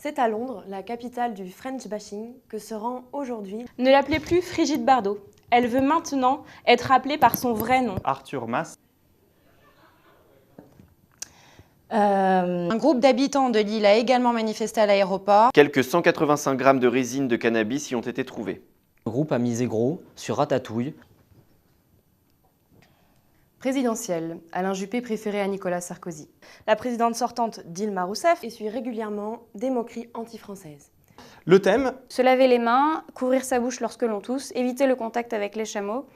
C'est à Londres, la capitale du French bashing, que se rend aujourd'hui... Ne l'appelez plus Brigitte Bardot. Elle veut maintenant être appelée par son vrai nom. Arthur Mas. Un groupe d'habitants de Lille a également manifesté à l'aéroport. Quelques 185 grammes de résine de cannabis y ont été trouvés. Le groupe a misé gros sur Ratatouille. Présidentielle, Alain Juppé préféré à Nicolas Sarkozy. La présidente sortante Dilma Rousseff Essuie régulièrement des moqueries anti-françaises. Le thème, se laver les mains, couvrir sa bouche lorsque l'on tousse, éviter le contact avec les chameaux.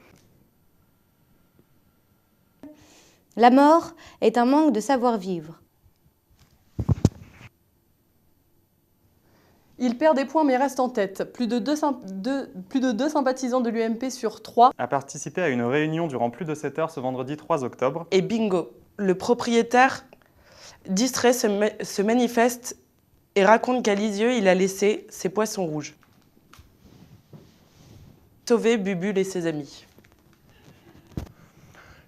La mort est un manque de savoir-vivre. Il perd des points mais reste en tête. Plus de deux sympathisants de l'UMP sur 3. a participé à une réunion durant plus de 7 heures ce vendredi 3 octobre. Et bingo, le propriétaire distrait se manifeste et raconte qu'à Lisieux, il a laissé ses poissons rouges. Sauver Bubule et ses amis.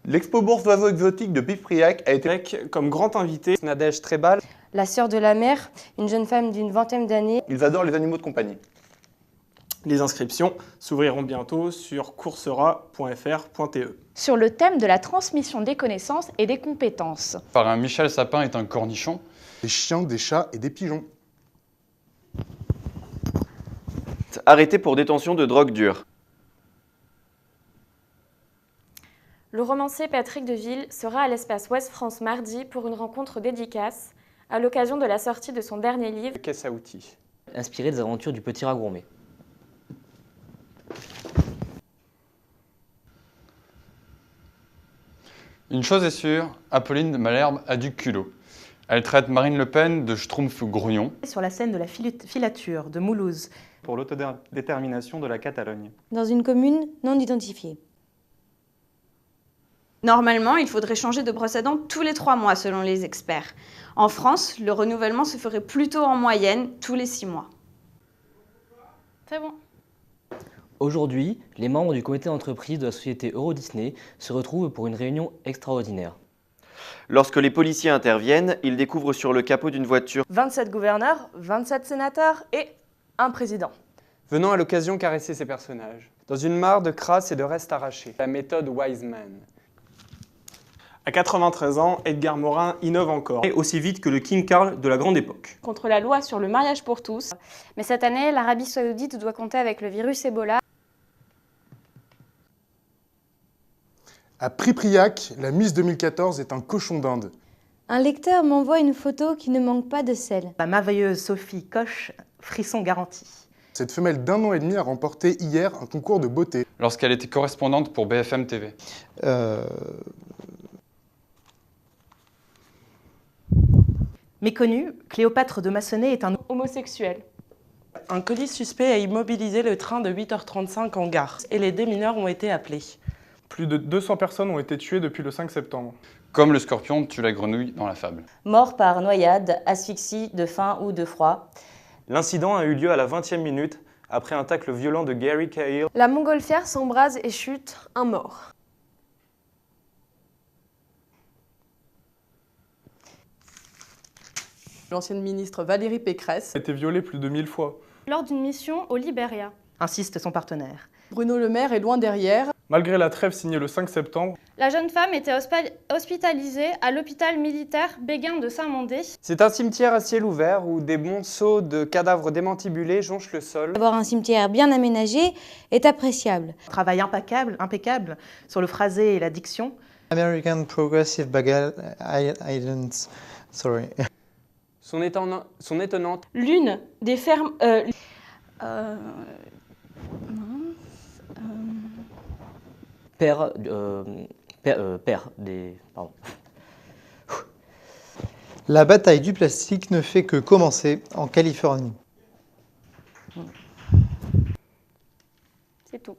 L'expo bourse d'oiseaux exotiques de Pipriac a été Avec comme grand invité Nadège Trebal. La sœur de la mère, une jeune femme d'une vingtaine d'années. Ils adorent les animaux de compagnie. Les inscriptions s'ouvriront bientôt sur coursera.fr.te. Sur le thème de la transmission des connaissances et des compétences. Par un Michel Sapin est un cornichon. Des chiens, des chats et des pigeons. Arrêté pour détention de drogue dure. Le romancier Patrick Deville sera à l'espace Ouest France mardi pour une rencontre dédicace à l'occasion de la sortie de son dernier livre. Caisse à outils. Inspiré des aventures du petit rat gourmet. Une chose est sûre, Apolline de Malherbe a du culot. Elle traite Marine Le Pen de schtroumpf grognon. Sur la scène de la filature de Moulouse. Pour l'autodétermination de la Catalogne. Dans une commune non identifiée. Normalement, il faudrait changer de brosse à dents tous les 3 mois selon les experts. En France, le renouvellement se ferait plutôt en moyenne tous les 6 mois. C'est bon. Aujourd'hui, les membres du comité d'entreprise de la société Euro Disney se retrouvent pour une réunion extraordinaire. Lorsque les policiers interviennent, ils découvrent sur le capot d'une voiture 27 gouverneurs, 27 sénateurs et un président. Venant à l'occasion caresser ces personnages. Dans une mare de crasse et de restes arrachés. La méthode Wiseman. À 93 ans, Edgar Morin innove encore. Et aussi vite que le King Karl de la grande époque. Contre la loi sur le mariage pour tous. Mais cette année, l'Arabie Saoudite doit compter avec le virus Ebola. À Pipriac, la Miss 2014 est un cochon d'Inde. Un lecteur m'envoie une photo qui ne manque pas de sel. La merveilleuse Sophie Coche, frisson garanti. Cette femelle d'1 an et demi a remporté hier un concours de beauté. Lorsqu'elle était correspondante pour BFM TV. Méconnue, Cléopâtre de Massonnet est un Homosexuel. Un colis suspect a immobilisé le train de 8h35 en gare et les démineurs ont été appelés. Plus de 200 personnes ont été tuées depuis le 5 septembre. Comme le scorpion tue la grenouille dans la fable. Mort par noyade, asphyxie, de faim ou de froid. L'incident a eu lieu à la 20e minute, après un tacle violent de Gary Cahill. La montgolfière s'embrase et chute, un mort. L'ancienne ministre Valérie Pécresse A été violée plus de 1000 fois. Lors d'une mission au Libéria. insiste son partenaire. Bruno Le Maire est loin derrière. Malgré la trêve signée le 5 septembre, La jeune femme était hospitalisée à l'hôpital militaire Béguin de Saint-Mandé. c'est un cimetière à ciel ouvert où des monceaux de cadavres démantibulés jonchent le sol. Avoir un cimetière bien aménagé est appréciable. Travail impeccable sur le phrasé et la diction. American Progressive Bagel Islands. Sorry. Son étonnante. L'une des fermes... Père des... Pardon. La bataille du plastique ne fait que commencer en Californie. C'est tout.